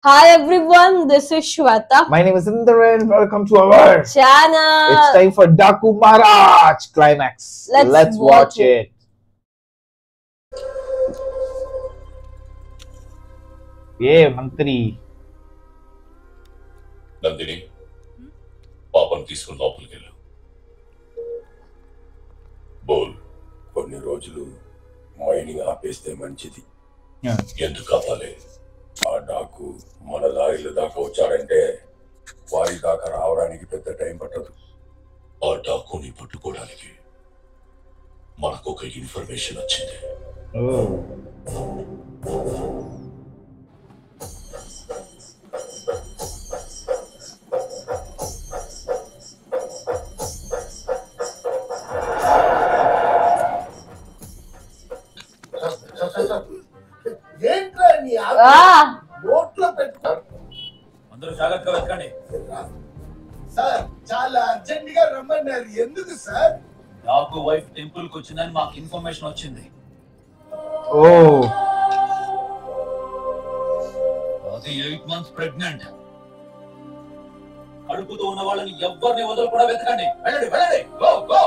Hi everyone, this is Shweta. My name is Indran. Welcome to our channel. It's time for Daku Maharaj climax. Let's watch it. Yeah, Mantri. Nandini పాపను తీసుకుని లోపలికి వెళ్ళు. బోల్ కొన్ని రోజులు mining ఆపేస్తే మంచిది. ఎందుకు ఆపాలి? ఆ డాకు మన దారిలో దాకా వచ్చాడంటే వారి దాకా రావడానికి పెద్ద టైం పట్టదు. ఆ డాకుని పట్టుకోవడానికి మనకు ఒక ఇన్ఫర్మేషన్ వచ్చింది. అందరూ జాగ్రత్తగా వెతకండి సార్. చాలా అర్జెంట్ గా రమ్మన్నారు. ఎందుకు సార్? డాకు వైఫ్ టెంపుల్ కి వచ్చిందని మాకు ఇన్ఫర్మేషన్ వచ్చింది. అది 8 months ప్రెగ్నెంట్. కడుపుతో ఉన్న వాళ్ళని ఎవ్వరిని వదలకుండా వెతకండి. వెళ్ళండి వెళ్ళండి, గో గో.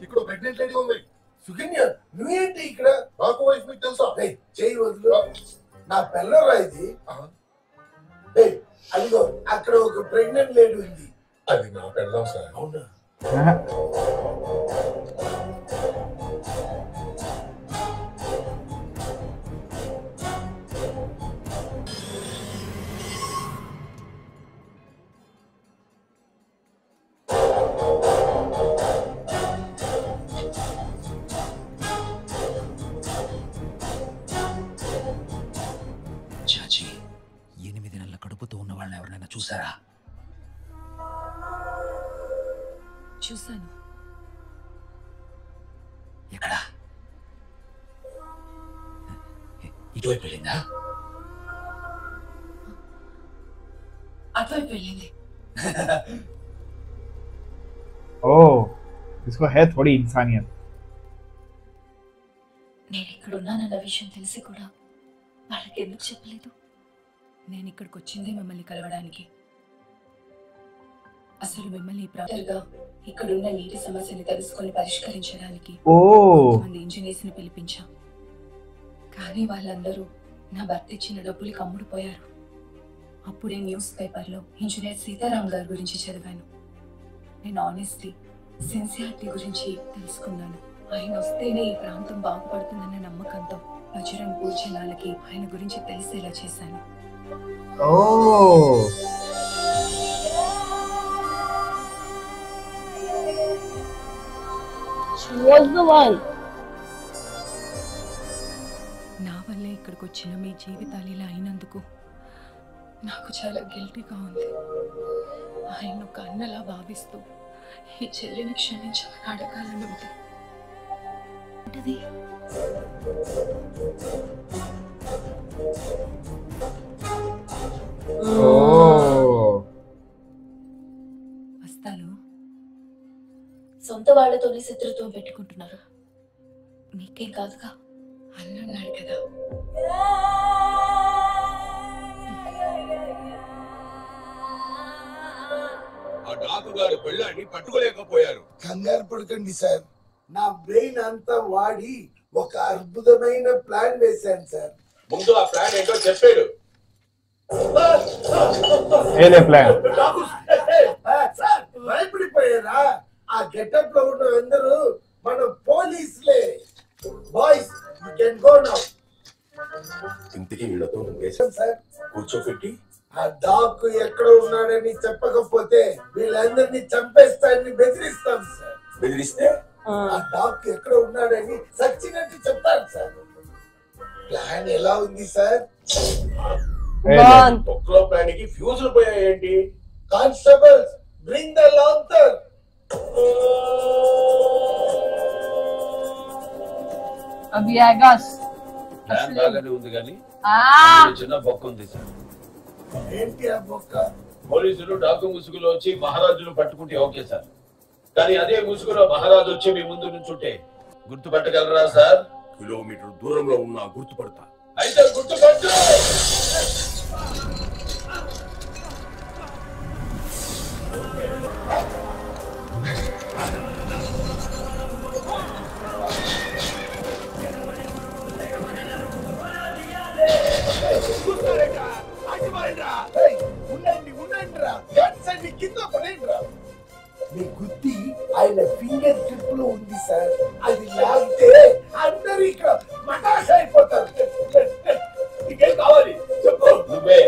ఇక్కడ ప్రెగ్నెంట్ లేడీ ఉంది. సుకన్య, నువ్వేంటి ఇక్కడ? నాకు వైఫ్ మీకు తెలుసా? చేయి వదులు. నా పిల్లరా ఇది. అదిగో అక్కడ ఒక ప్రెగ్నెంట్ లేడీ ఉంది. అది నా పిల్లం సార్. అవునా? చాచి, 8 నెలల కడుపుతో ఉన్న వాళ్ళని ఎవరైనా చూసారా? చూసాను. ఎక్కడ? ఇటువైపు వెళ్ళిందా? అటువైపు వెళ్ళింది. इसको है थोड़ी इंसानियत. నేను ఇక్కడ ఉన్నానన్న విషయం తెలిసి కూడా వాళ్ళకి ఎందుకు చెప్పలేదు? నేను ఇక్కడికి వచ్చింది మిమ్మల్ని కలవడానికి. అసలు మిమ్మల్ని ప్రాపర్గా ఇక్కడున్న నీటి సమస్యని తెలుసుకొని పరిష్కరించడానికి కొంతమంది ఇంజనీర్స్ ని పిలిపించాం. కానీ వాళ్ళందరూ నా భర్త ఇచ్చిన డబ్బులకి అమ్ముడుపోయారు. అప్పుడే న్యూస్ పేపర్లో ఇంజనీర్ సీతారాం గారి గురించి చదివాను. నేను ఆనెస్టీ, సిన్సియారిటీ గురించి తెలుసుకున్నాను. ఆయన వస్తేనే ఈ ప్రాంతం బాగుపడుతుందన్న నమ్మకంతో బజరంగ్ పూర్ జనాలకి ఆయన గురించి తెలిసేలా చేశాను. నా వల్లే ఇక్కడికి వచ్చిన మీ జీవితాలు ఇలా అయినందుకు నాకు చాలా గిల్టీగా ఉంది. ఆయన ఒక అన్నలా భావిస్తూ ఈ చెల్లిని క్షమించమని అడగాలని ఉంది. వస్తాను. సొంత వాళ్ళతోనే శత్రుత్వం పెట్టుకుంటున్నారు. మీకేం కాదుగా? అన్నాడు కదా. ఆ డాకు గారు పెళ్ళాన్ని పట్టుకోలేకపోయారు. కంగారు పడకండి సార్. నా బ్రెయిన్ అంతా వాడి ఒక అద్భుతమైన ప్లాన్ వేశాను సార్. ముందు ఆ ప్లాన్ ఏంటో చెప్పాడు. సార్, భయపడిపోయారా? ఆ గెటప్ లో ఉన్న అందరూ మన పోలీసులే. Boys, you can go now. ఇంటికి వీళ్ళతో సార్, కూర్చోపెట్టి ఆ డాకు ఎక్కడ ఉన్నాడని చెప్పకపోతే వీళ్ళందరినీ చంపేస్తాడని బెదిరిస్తాం సార్. బెదిరిస్తే ఆ డాకు ఎక్కడ ఉన్నాడని సచ్చినట్టు చెప్తారు సార్. ప్లాన్ ఎలా ఉంది సార్? ఒక్కలో ప్లాన్ కి ఫ్యూజులు పోయాయేంటి? Constables, bring the lantern. अभी आएगा. ప్లాన్ బాగానే ఉంది కానీ చిన్న బొక్క ఉంది సార్. ఏంటి ఆ బొక్క? పోలీసులు డాకు ముసుగులో వచ్చి మహారాజును పట్టుకుంటే ఓకే సార్, కానీ అదే ముసుగులో మహారాజు వచ్చి మీ ముందు నుంచుంటే గుర్తుపట్టగలరా సార్? కిలోమీటర్ దూరంలో ఉన్నా గుర్తుపడతా. అయితే గుర్తుపట్టు. మీ గుద్ది ఆయన ఫింగర్ టిప్ లో ఉంది సార్. అది లాగితే అందరూ ఇక్కడ మటాష్ అయిపోతారు. ఇంకేం కావాలి చెప్పు. నువ్వే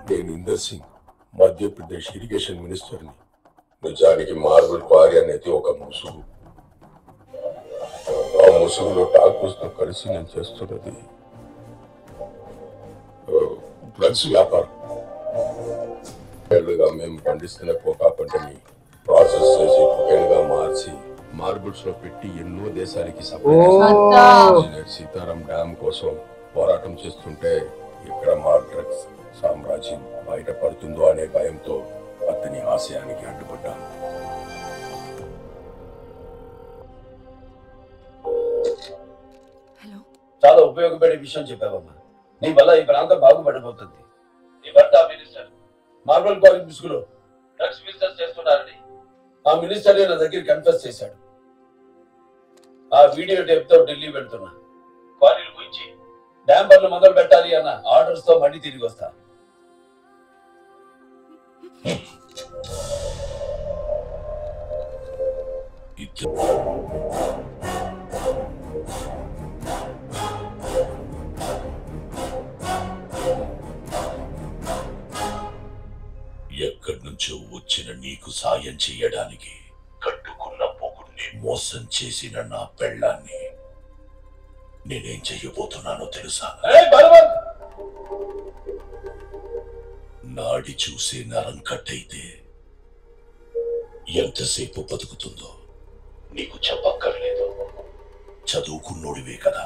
నేను ఇందర్ సింగ్, మధ్యప్రదేశ్ ఇరిగేషన్ మినిస్టర్ని. నిజానికి మార్బుల్ క్వారీ అనేది ఒక ముసుగు. ఆ ముసుగులో టాకూస్ తో కలిసి నేను చేస్తున్నది డ్రగ్స్ వ్యాపారం. ఏళ్లుగా మేము పండిస్తున్న కోకా పంటని ప్రాసెస్ చేసి కొకైన్ గా మార్చి మార్బుల్స్ లో పెట్టి ఎన్నో దేశాలకి సప్లై చేస్తాం. సీతారాం డ్యామ్ కోసం పోరాటం చేస్తుంటే ఇక్కడ మా డ్రగ్స్ సామ్రాజ్యం బయటపడుతుందో అనే భయంతో అతని ఆశయానికి అడ్డుపడ్డాను. చాలా ఉపయోగపడే విషయం చెప్పావమ్మా. నీ వల్ల ఈ ప్రాంతం బాగుపడబోతుంది. నీ భర్త మినిస్టర్ మార్బల్ క్వారీ ముసుగులో డ్రగ్స్ బిజినెస్ చేస్తున్నారని ఆ మినిస్టర్ నా దగ్గర కన్ఫెస్ చేశాడు. ఆ వీడియో టేప్ తో ఢిల్లీ వెళ్తున్నా. క్వారీల గురించి డ్యామ్ పనులు మొదలు పెట్టాలి అన్న ఆర్డర్స్ తో మళ్ళీ తిరిగి వస్తా. ఎక్కడి నుంచో వచ్చిన నీకు సాయం చేయడానికి కట్టుకున్న పొగుడిని మోసం చేసిన నా పెళ్ళాన్ని నేనేం చెయ్యబోతున్నానో తెలుసా? నాడి చూసే నరం కట్టయితే ఎంతసేపు బతుకుతుందో నీకు చెప్పక్కర్లేదు. చదువుకున్నోడివే కదా.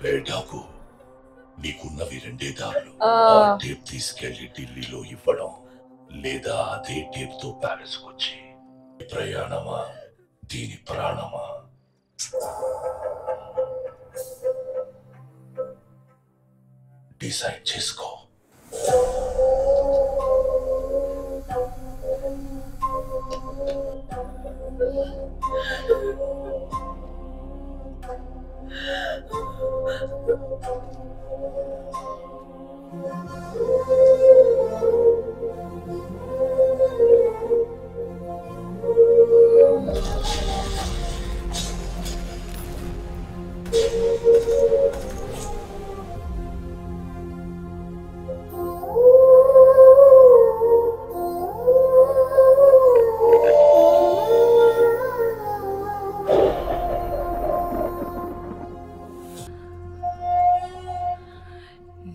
రేటాకు నీకున్నవి రెండే దారులు. ఆ టేప్ తీసుకెళ్లి ఢిల్లీలో ఇవ్వడం, లేదా అదే టేప్ తో ప్యారిస్ వచ్చి ప్రయాణమా దీని ప్రాణమా? డిసైడ్ చేసుకో.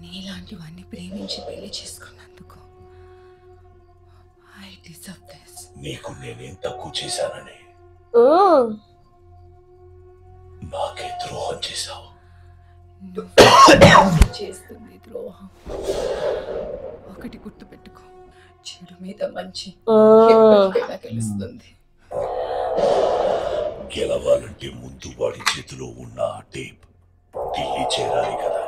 నీలాంటివన్నీ ప్రేమించి పెళ్లి చేసుకున్నందుకు ఐ డిజర్వ్ దిస్. నీకు నేనేం తక్కువ చేశానని నాకే ద్రోహం చేశావు. చేస్తుంది ద్రోహం. ఒకటి గుర్తు పెట్టుకో, చెడు మీద మంచి గెలుస్తుంది. గెలవాలంటే ముందు వాడి చేతిలో ఉన్న ఆ టేప్ ఢిల్లీ చేరాలి కదా.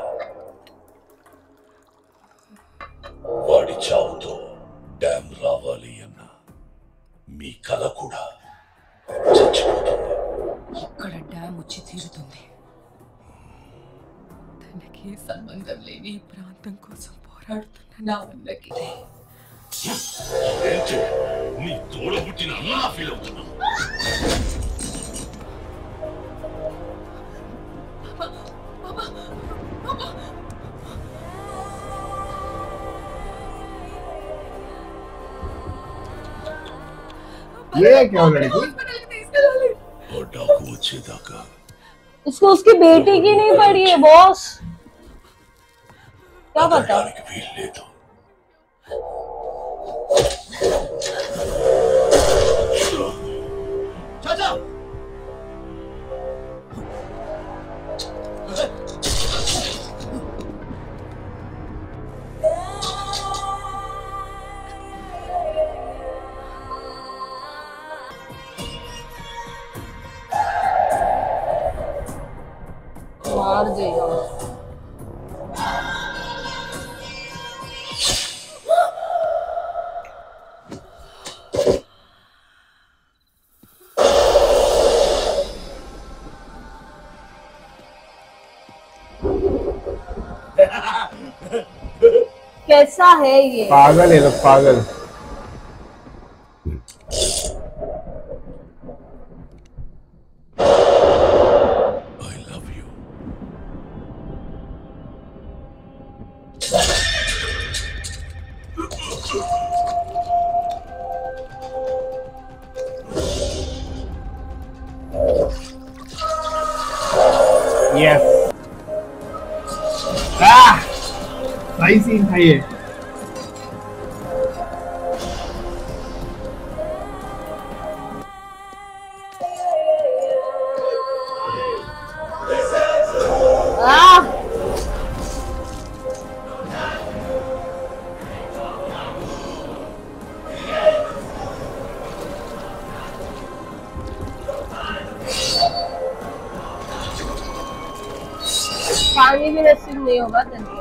వాడి చావుతో డ్యామ్ రావాలి అన్న మీ కల కూడా చచ్చిపోతుంది. ఇక్కడ డ్యామ్ వచ్చి తీరుతుంది. తనకి సంబంధం లేని ఈ ప్రాంతం కోసం పోరాడుతున్న నా అన్నకి నీ తోడబుట్టిన అన్నా ఫీల్ అవుతున్నా. ये क्या हो लड़की? और डाकू వచ్చేదాకా इसको उसकी बेटी की नहीं पड़ी है बॉस. क्या पता? వీల్లేదు. मर जाएगा। कैसा है ये? पागल है लोग, पागल। Yes. सही सीन था ये। पानी भी नसीब नहीं होगा तेरे को।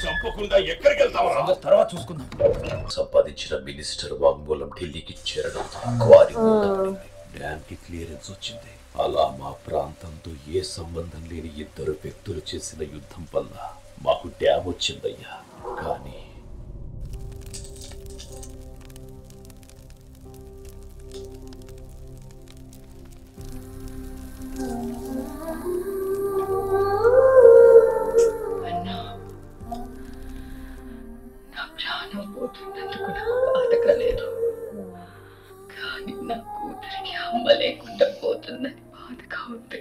చంపకుండా ఎక్కడికి వెళ్తావా? తర్వాత చూసుకుందాం. సంపాదించిన మినిస్టర్ వాంగ్మూలం ఢిల్లీకి చేరడం క్వారీ డ్యామ్ కి క్లియరెన్స్ వచ్చింది. అలా మా ప్రాంతంతో ఏ సంబంధం లేని ఇద్దరు వ్యక్తులు చేసిన యుద్ధం వల్ల మాకు డ్యామ్ వచ్చిందయ్యా. కానీ పోతున్నందుకు నాకు బాధగా లేదు, కానీ నా కూతురికి అమ్మ లేకుండా పోతుందని బాధగా ఉంది.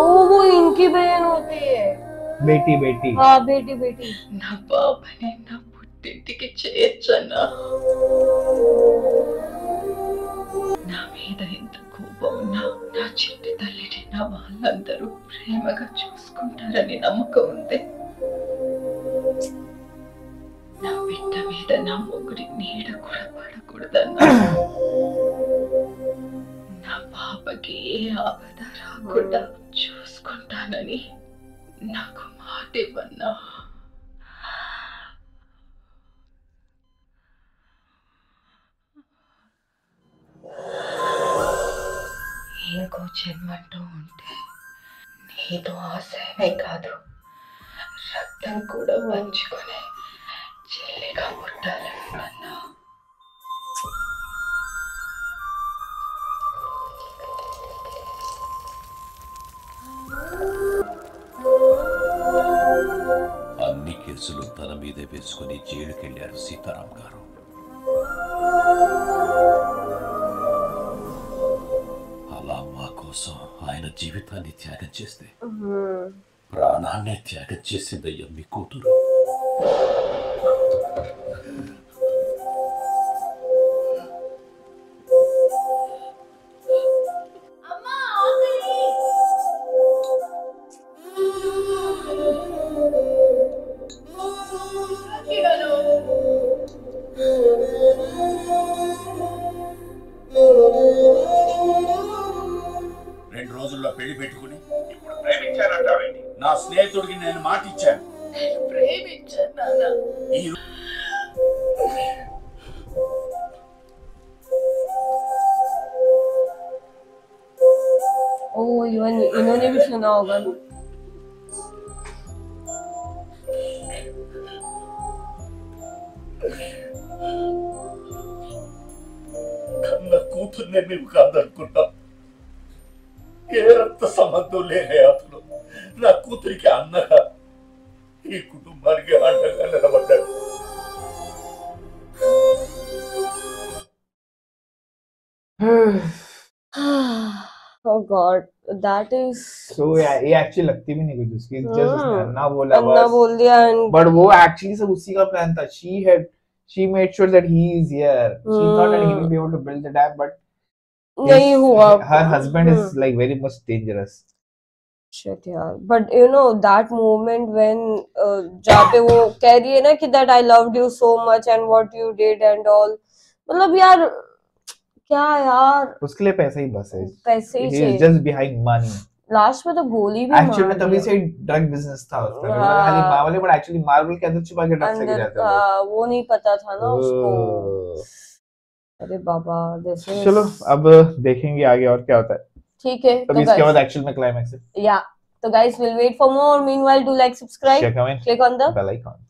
ओ वो इनकी बहन होती है। बेटी बेटी। हाँ बेटी बेटी। నా బాబాని నా పుట్టింటికి చేర్చన్నా. నా మీద ఎంత కోపం ఉన్నా నా చిట్టి తల్లిని నా వాళ్ళందరూ ప్రేమగా చూసుకుంటారని నమ్మకం ఉంది. నా బిడ్డ మీద నా మొగుడి నీడ కూడా పడకూడదన్నా. నా పాపకి ఏ ఆపద రాకుండా చూసుకుంటానని నాకు మాట ఇవ్వన్నా. ఇంకో జన్మంటూ ఉంటే నీతో ఆశయమే కాదు, రక్తం కూడా పంచుకొని చెల్లిగా పుట్టాలన్నా. అన్ని కేసులు తన మీదే వేసుకుని జైలుకెళ్లారు సీతారాం గారు. అలా మా కోసం ఆయన జీవితాన్ని త్యాగం చేస్తే ప్రాణాన్ని త్యాగం చేసిందయ్యా మీ కూతురు. రెండు రోజుల్లో పెళ్లి పెట్టుకుని ఇప్పుడు ప్రేమించానంటావేంటి? నా స్నేహితుడికి నేను మాట ఇచ్చాను. నేను ప్రేమించాను నాన్న. सुना होगा ना। కన్న కూతుర్నే నీవు కాదనుకున్నా. ఏ రక్త సంబంధం లేని అతను నా కూతురికి అన్నగా, ఈ కుటుంబానికి అండగా నిలబడ్డాడు. Oh God, that is. So yeah, ये actually लगती भी नहीं कुछ उसकी, just उसने अन्ना बोला अन्ना बस. बोल दिया and But वो actually सब उसी का plan था. She made sure that he is here. She thought that he will be able to build the dam, but नहीं हुआ. her husband is like very much dangerous. Shit यार, but you know that moment when जहाँ पे वो कह रही है ना कि that I loved you so much and what you did and all, मतलब यार क्या यार, उसके लिए पैसा ही बस है. पैसे ही He is चाहिए. just behind money. लास्ट में तो गोली भी Actually में मार तभी दिया. से ड्रग बिजनेस था उसका. मेरे को हाँ. लगा खाली मार्बल, but actually मार्बल के अंदर छुपा के ड्रग्स लेके अंदर जाते हैं. वो नहीं पता था ना उसको. ओह. अरे बाबा, this is. चलो अब देखेंगे आगे और क्या होता है. ठीक है. तभी इसके बाद एक्चुअल में क्लाइमैक्स है. yeah, so guys, we'll wait for more. Meanwhile, do like, subscribe, Share, comment, click on the bell icon.